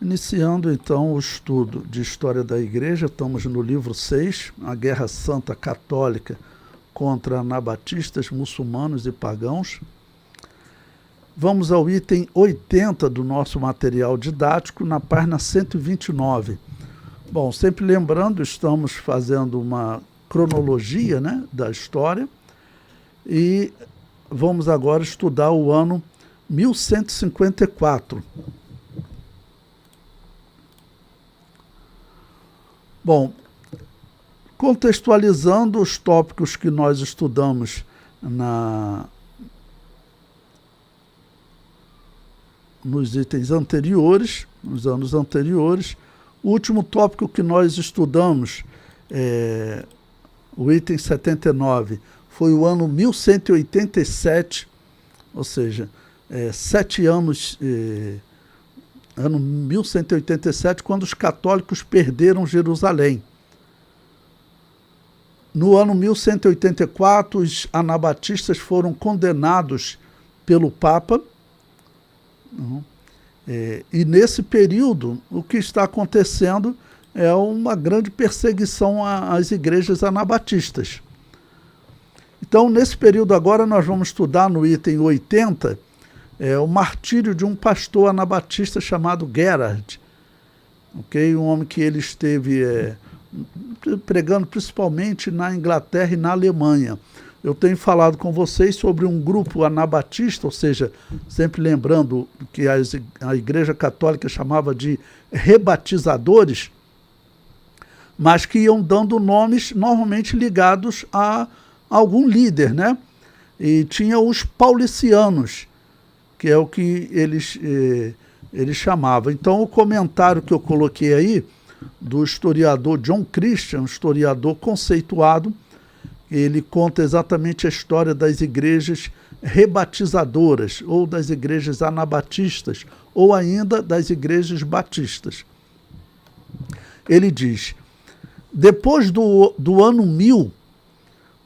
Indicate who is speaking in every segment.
Speaker 1: Iniciando então o estudo de História da Igreja, estamos no livro 6, a Guerra Santa Católica contra anabatistas, muçulmanos e pagãos. Vamos ao item 80 do nosso material didático, na página 129. Bom, sempre lembrando, estamos fazendo uma cronologia, né, da história e vamos agora estudar o ano 1154. Bom, contextualizando os tópicos que nós estudamos nos itens anteriores, nos anos anteriores, o último tópico que nós estudamos, o item 79, foi o ano 1187, ou seja, 7 anos... ano 1187, quando os católicos perderam Jerusalém. No ano 1184, os anabatistas foram condenados pelo Papa. E nesse período, o que está acontecendo é uma grande perseguição às igrejas anabatistas. Então, nesse período agora, nós vamos estudar no item 80, o martírio de um pastor anabatista chamado Gerhard, okay? Um homem que ele esteve pregando principalmente na Inglaterra e na Alemanha. Eu tenho falado com vocês sobre um grupo anabatista, ou seja, sempre lembrando que a Igreja Católica chamava de rebatizadores, mas que iam dando nomes normalmente ligados a algum líder, né? E tinha os paulicianos, que é o que eles chamavam. Então, o comentário que eu coloquei aí, do historiador John Christian, um historiador conceituado, ele conta exatamente a história das igrejas rebatizadoras, ou das igrejas anabatistas, ou ainda das igrejas batistas. Ele diz, depois do ano 1000,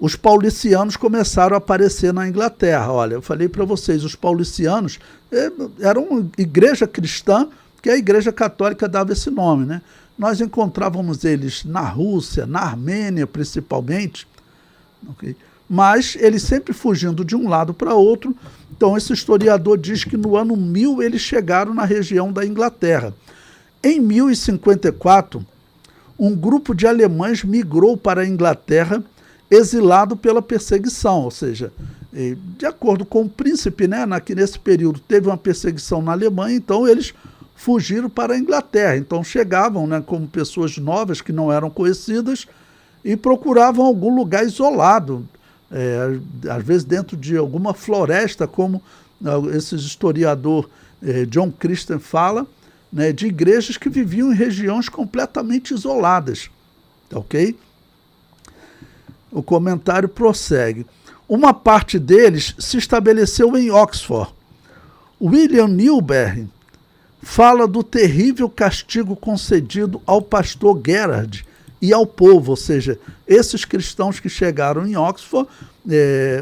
Speaker 1: os paulicianos começaram a aparecer na Inglaterra. Olha, eu falei para vocês, os paulicianos eram uma igreja cristã, que a Igreja Católica dava esse nome, né? Nós encontrávamos eles na Rússia, na Armênia principalmente, okay? Mas eles sempre fugindo de um lado para outro. Então esse historiador diz que no ano 1000 eles chegaram na região da Inglaterra. Em 1054, um grupo de alemães migrou para a Inglaterra, exilado pela perseguição, ou seja, de acordo com o príncipe, né, nesse período teve uma perseguição na Alemanha, então eles fugiram para a Inglaterra. Então chegavam, né, como pessoas novas que não eram conhecidas e procuravam algum lugar isolado, às vezes dentro de alguma floresta, como esse historiador John Christian fala, né, de igrejas que viviam em regiões completamente isoladas, ok? O comentário prossegue. Uma parte deles se estabeleceu em Oxford. William Newberry fala do terrível castigo concedido ao pastor Gerhard e ao povo, ou seja, esses cristãos que chegaram em Oxford,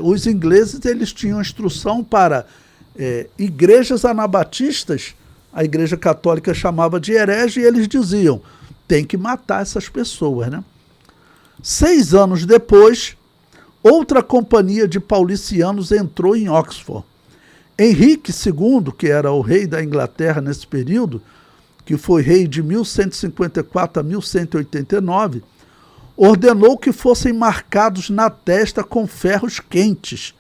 Speaker 1: os ingleses eles tinham instrução para igrejas anabatistas, a Igreja Católica chamava de herege, e eles diziam, tem que matar essas pessoas, né? 6 anos depois, outra companhia de paulicianos entrou em Oxford. Henrique II, que era o rei da Inglaterra nesse período, que foi rei de 1154 a 1189, ordenou que fossem marcados na testa com ferros quentes,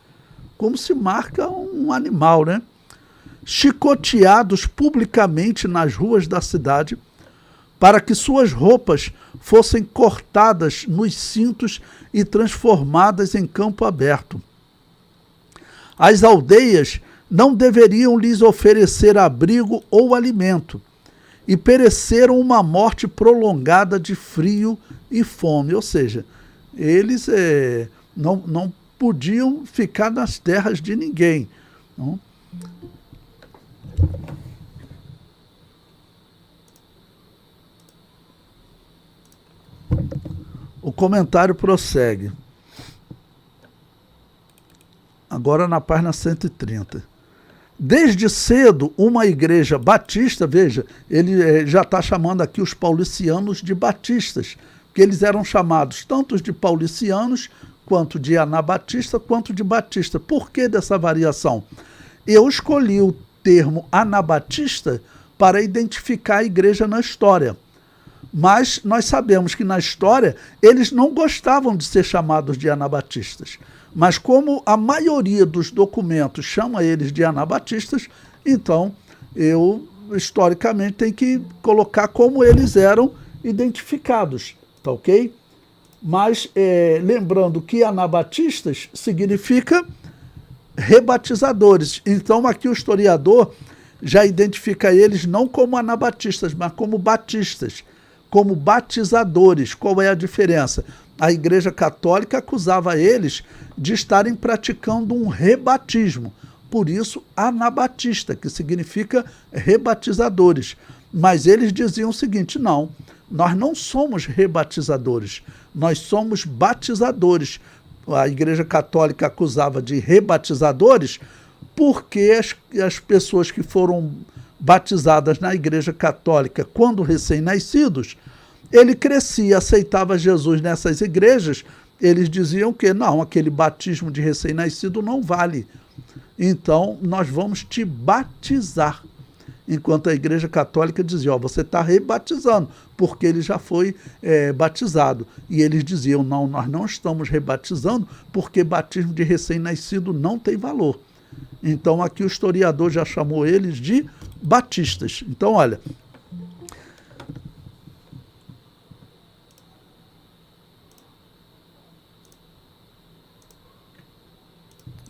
Speaker 1: como se marca um animal, né? Chicoteados publicamente nas ruas da cidade, para que suas roupas fossem cortadas nos cintos e transformadas em campo aberto. As aldeias não deveriam lhes oferecer abrigo ou alimento, e pereceram uma morte prolongada de frio e fome. Ou seja, eles não podiam ficar nas terras de ninguém. Não? O comentário prossegue. Agora na página 130. Desde cedo, uma igreja batista, veja, ele já está chamando aqui os paulicianos de batistas, porque eles eram chamados tanto de paulicianos, quanto de anabatista, quanto de batista. Por que dessa variação? Eu escolhi o termo anabatista para identificar a igreja na história. Mas nós sabemos que na história eles não gostavam de ser chamados de anabatistas. Mas como a maioria dos documentos chama eles de anabatistas, então eu, historicamente, tenho que colocar como eles eram identificados, tá ok? Mas lembrando que anabatistas significa rebatizadores. Então aqui o historiador já identifica eles não como anabatistas, mas como batistas, como batizadores. Qual é a diferença? A Igreja Católica acusava eles de estarem praticando um rebatismo. Por isso, anabatista, que significa rebatizadores. Mas eles diziam o seguinte: não, nós não somos rebatizadores, nós somos batizadores. A Igreja Católica acusava de rebatizadores porque as pessoas que foram batizadas na Igreja Católica quando recém-nascidos, ele crescia, aceitava Jesus nessas igrejas, eles diziam que não, aquele batismo de recém-nascido não vale. Então, nós vamos te batizar. Enquanto a Igreja Católica dizia, você está rebatizando, porque ele já foi batizado. E eles diziam, não, nós não estamos rebatizando, porque batismo de recém-nascido não tem valor. Então, aqui o historiador já chamou eles de batistas. Então, olha,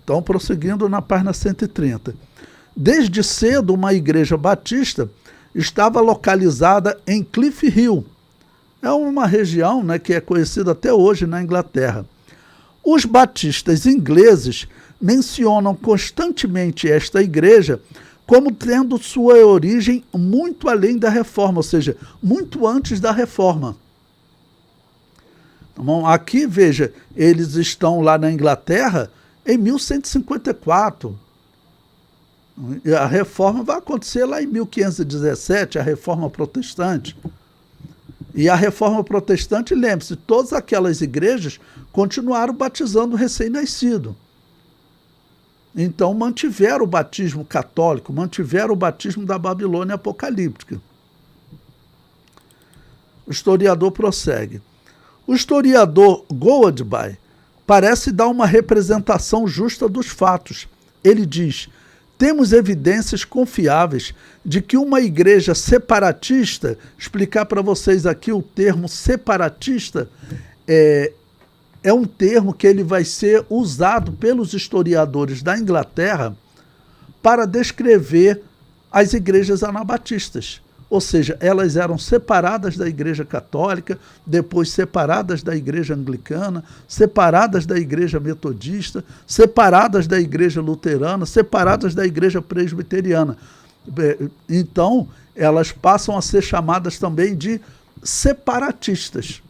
Speaker 1: então, prosseguindo na página 130. Desde cedo, uma igreja batista estava localizada em Cliff Hill. É uma região, né, que é conhecida até hoje na Inglaterra. Os batistas ingleses mencionam constantemente esta igreja como tendo sua origem muito além da Reforma, ou seja, muito antes da Reforma. Então, aqui, veja, eles estão lá na Inglaterra em 1154. A reforma vai acontecer lá em 1517, a reforma protestante. E a reforma protestante, lembre-se, todas aquelas igrejas continuaram batizando o recém-nascido. Então mantiveram o batismo católico, mantiveram o batismo da Babilônia apocalíptica. O historiador prossegue. O historiador Goldby parece dar uma representação justa dos fatos. Ele diz: temos evidências confiáveis de que uma igreja separatista, explicar para vocês aqui o termo separatista, é um termo que ele vai ser usado pelos historiadores da Inglaterra para descrever as igrejas anabatistas. Ou seja, elas eram separadas da Igreja Católica, depois separadas da Igreja Anglicana, separadas da Igreja Metodista, separadas da Igreja Luterana, separadas da Igreja Presbiteriana. Então, elas passam a ser chamadas também de separatistas.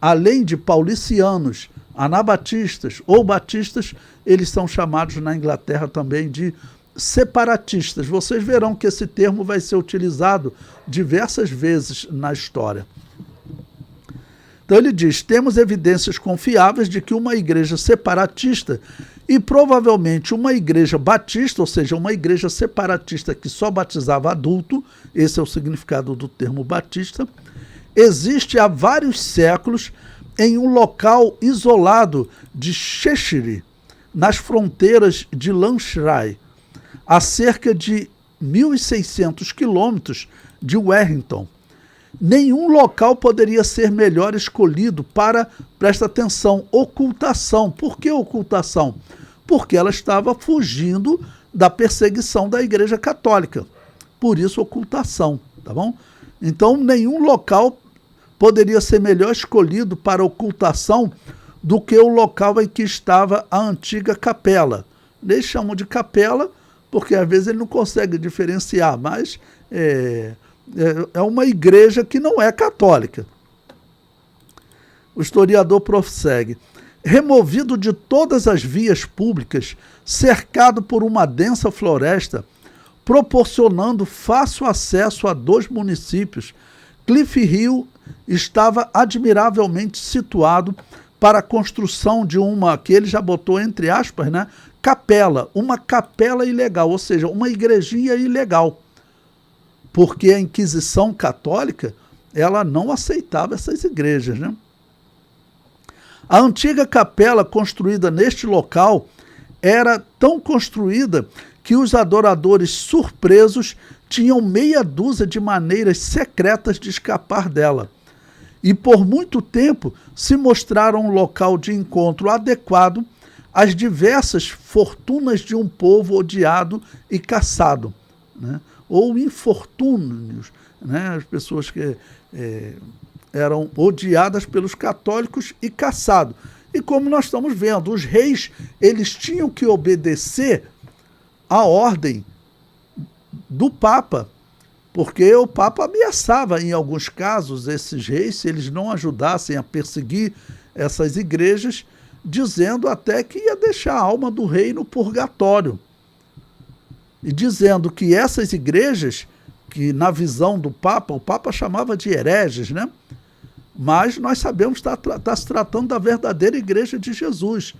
Speaker 1: Além de paulicianos, anabatistas ou batistas, eles são chamados na Inglaterra também de separatistas. Vocês verão que esse termo vai ser utilizado diversas vezes na história. Então ele diz: temos evidências confiáveis de que uma igreja separatista e provavelmente uma igreja batista, ou seja, uma igreja separatista que só batizava adulto, esse é o significado do termo batista, existe há vários séculos em um local isolado de Cheshire, nas fronteiras de Lancashire, a cerca de 1.600 quilômetros de Warrington. Nenhum local poderia ser melhor escolhido para, presta atenção, ocultação. Por que ocultação? Porque ela estava fugindo da perseguição da Igreja Católica. Por isso, ocultação, tá bom? Então, nenhum local poderia ser melhor escolhido para ocultação do que o local em que estava a antiga capela. Eles chamam de capela porque às vezes ele não consegue diferenciar, mas é uma igreja que não é católica. O historiador prossegue: removido de todas as vias públicas, cercado por uma densa floresta, proporcionando fácil acesso a 2 municípios. Cliff Hill estava admiravelmente situado para a construção de uma, que ele já botou entre aspas, né, capela, uma capela ilegal, ou seja, uma igrejinha ilegal, porque a Inquisição Católica, ela não aceitava essas igrejas, né? A antiga capela construída neste local era tão construída que os adoradores surpresos tinham meia dúzia de maneiras secretas de escapar dela. E por muito tempo se mostraram um local de encontro adequado às diversas fortunas de um povo odiado e caçado, né? Ou infortúnios, né? As pessoas que eram odiadas pelos católicos e caçados. E como nós estamos vendo, os reis, eles tinham que obedecer à ordem do Papa, porque o Papa ameaçava, em alguns casos, esses reis, se eles não ajudassem a perseguir essas igrejas, dizendo até que ia deixar a alma do rei no purgatório. E dizendo que essas igrejas, que na visão do Papa, o Papa chamava de hereges, né? Mas nós sabemos que está se tratando da verdadeira igreja de Jesus.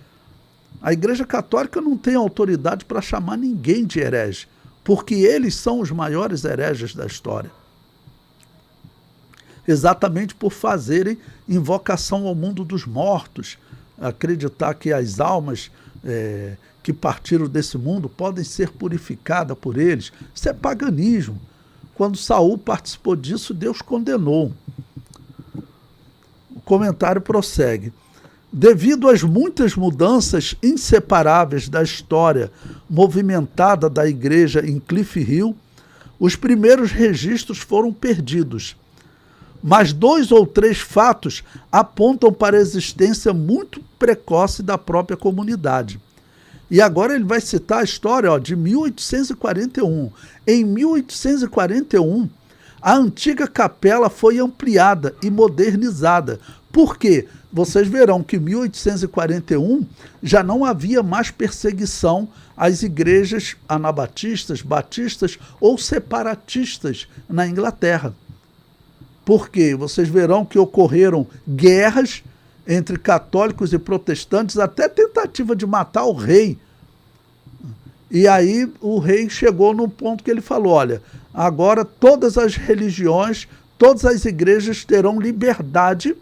Speaker 1: A Igreja Católica não tem autoridade para chamar ninguém de herege, porque eles são os maiores hereges da história. Exatamente por fazerem invocação ao mundo dos mortos, acreditar que as almas que partiram desse mundo podem ser purificadas por eles. Isso é paganismo. Quando Saul participou disso, Deus condenou. O comentário prossegue. Devido às muitas mudanças inseparáveis da história movimentada da igreja em Cliff Hill, os primeiros registros foram perdidos. Mas 2 ou 3 fatos apontam para a existência muito precoce da própria comunidade. E agora ele vai citar a história de 1841. Em 1841, a antiga capela foi ampliada e modernizada. Por quê? Vocês verão que em 1841 já não havia mais perseguição às igrejas anabatistas, batistas ou separatistas na Inglaterra. Por quê? Vocês verão que ocorreram guerras entre católicos e protestantes, até tentativa de matar o rei. E aí o rei chegou num ponto que ele falou, olha, agora todas as religiões, todas as igrejas terão liberdade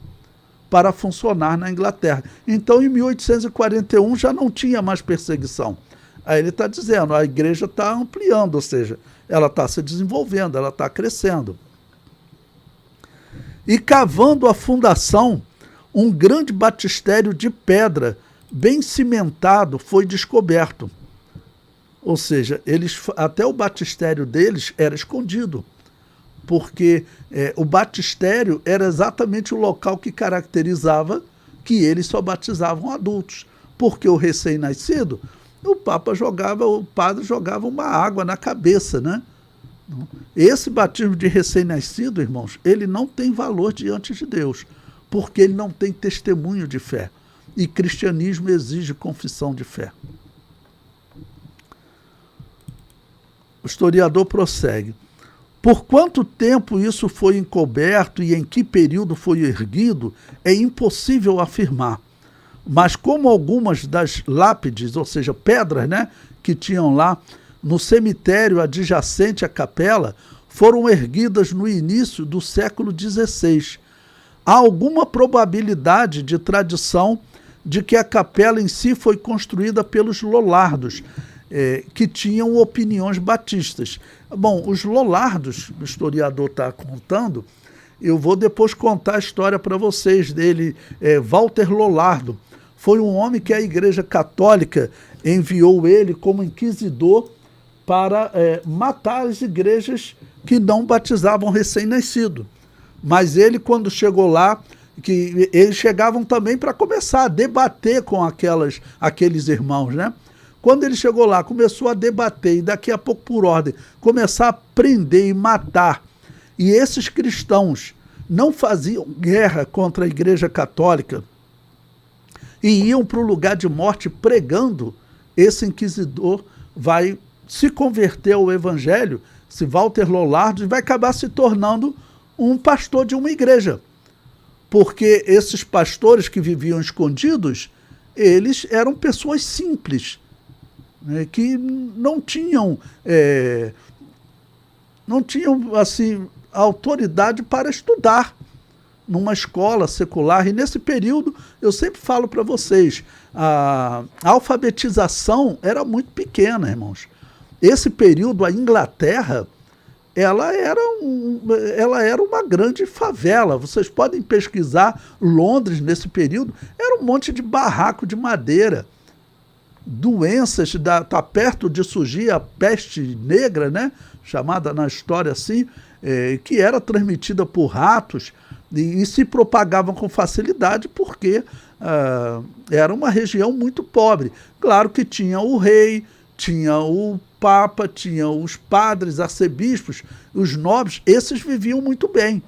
Speaker 1: para funcionar na Inglaterra. Então, em 1841, já não tinha mais perseguição. Aí ele está dizendo, a igreja está ampliando, ou seja, ela está se desenvolvendo, ela está crescendo. E cavando a fundação, um grande batistério de pedra, bem cimentado, foi descoberto. Ou seja, até o batistério deles era escondido, porque o batistério era exatamente o local que caracterizava que eles só batizavam adultos. Porque o recém-nascido, o padre jogava uma água na cabeça, né? Esse batismo de recém-nascido, irmãos, ele não tem valor diante de Deus, porque ele não tem testemunho de fé. E cristianismo exige confissão de fé. O historiador prossegue. Por quanto tempo isso foi encoberto e em que período foi erguido, é impossível afirmar. Mas como algumas das lápides, ou seja, pedras, né, que tinham lá no cemitério adjacente à capela, foram erguidas no início do século XVI. Há alguma probabilidade de tradição de que a capela em si foi construída pelos Lollardos, que tinham opiniões batistas. Bom, os Lollardos, o historiador está contando, eu vou depois contar a história para vocês dele. Walter Lollardo foi um homem que a Igreja Católica enviou ele como inquisidor para matar as igrejas que não batizavam recém-nascido. Mas ele, quando chegou lá, que eles chegavam também para começar a debater com aqueles irmãos, né? Quando ele chegou lá, começou a debater e daqui a pouco, por ordem, começar a prender e matar. E esses cristãos não faziam guerra contra a Igreja Católica e iam para o lugar de morte pregando. Esse inquisidor vai se converter ao evangelho, esse Walter Lollardi vai acabar se tornando um pastor de uma igreja. Porque esses pastores que viviam escondidos, eles eram pessoas simples, né, que não tinham assim, autoridade para estudar numa escola secular. E nesse período, eu sempre falo para vocês, a alfabetização era muito pequena, irmãos. Esse período, a Inglaterra, ela era uma grande favela. Vocês podem pesquisar Londres nesse período, era um monte de barraco de madeira. Doenças, tá perto de surgir a peste negra, né? Chamada na história assim, que era transmitida por ratos e se propagavam com facilidade porque era uma região muito pobre. Claro que tinha o rei, tinha o Papa, tinha os padres, arcebispos, os nobres, esses viviam muito bem.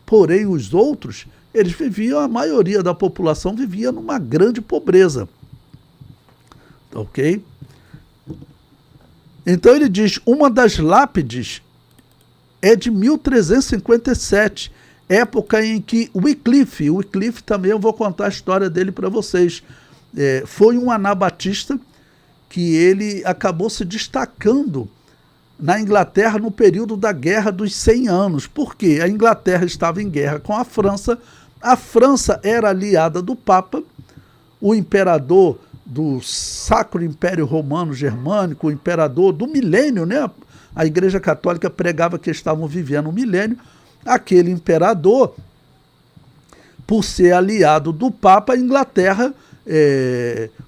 Speaker 1: Porém, os outros, eles viviam, a maioria da população vivia numa grande pobreza. Ok? Então ele diz, uma das lápides é de 1357, época em que Wycliffe também eu vou contar a história dele para vocês, foi um anabatista que ele acabou se destacando na Inglaterra no período da Guerra dos 100 Anos. Por quê? A Inglaterra estava em guerra com a França era aliada do Papa, o imperador do Sacro Império Romano Germânico, o imperador do milênio, né? A Igreja Católica pregava que estavam vivendo um milênio. Aquele imperador, por ser aliado do Papa, a Inglaterra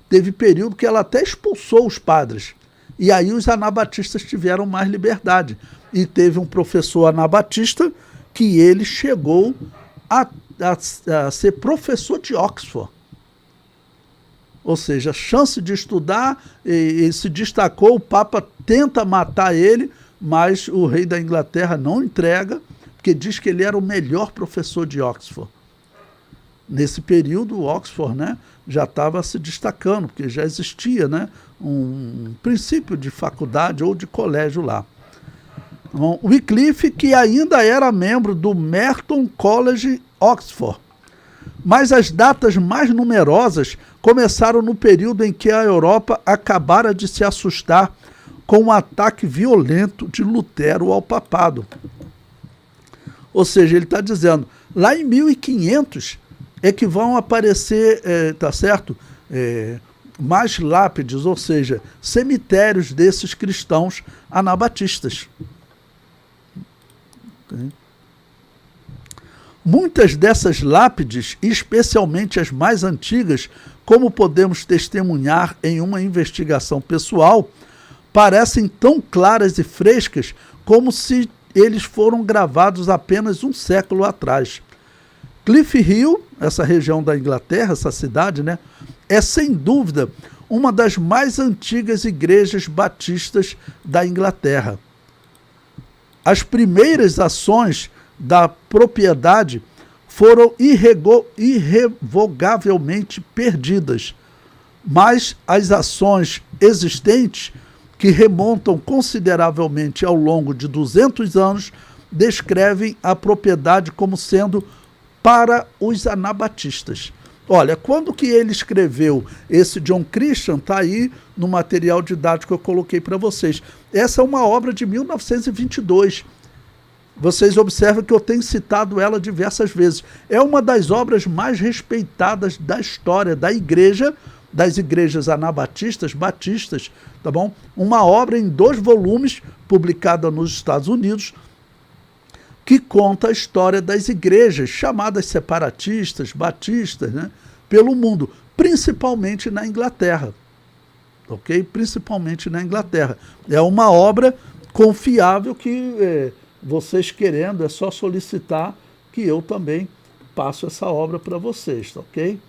Speaker 1: teve período que ela até expulsou os padres. E aí os anabatistas tiveram mais liberdade. E teve um professor anabatista que ele chegou a ser professor de Oxford. Ou seja, a chance de estudar, ele se destacou, o Papa tenta matar ele, mas o rei da Inglaterra não entrega, porque diz que ele era o melhor professor de Oxford. Nesse período, Oxford, né, já estava se destacando, porque já existia, né, um princípio de faculdade ou de colégio lá. Então, Wycliffe, que ainda era membro do Merton College, Oxford. Mas as datas mais numerosas começaram no período em que a Europa acabara de se assustar com o ataque violento de Lutero ao papado. Ou seja, ele está dizendo, lá em 1500 é que vão aparecer, tá certo? Mais lápides, ou seja, cemitérios desses cristãos anabatistas. Okay. Muitas dessas lápides, especialmente as mais antigas, como podemos testemunhar em uma investigação pessoal, parecem tão claras e frescas como se eles foram gravados apenas um século atrás. Cliff Hill, essa região da Inglaterra, essa cidade, né, é sem dúvida uma das mais antigas igrejas batistas da Inglaterra. As primeiras ações da propriedade foram irrevogavelmente perdidas, mas as ações existentes, que remontam consideravelmente ao longo de 200 anos, descrevem a propriedade como sendo para os anabatistas. Olha, quando que ele escreveu esse John Christian, está aí no material didático que eu coloquei para vocês. Essa é uma obra de 1922. Vocês observam que eu tenho citado ela diversas vezes. É uma das obras mais respeitadas da história da igreja, das igrejas anabatistas, batistas, tá bom? Uma obra em 2 volumes, publicada nos Estados Unidos, que conta a história das igrejas chamadas separatistas, batistas, né, pelo mundo, principalmente na Inglaterra. Ok? Principalmente na Inglaterra. É uma obra confiável que vocês querendo, é só solicitar que eu também passo essa obra para vocês, tá ok?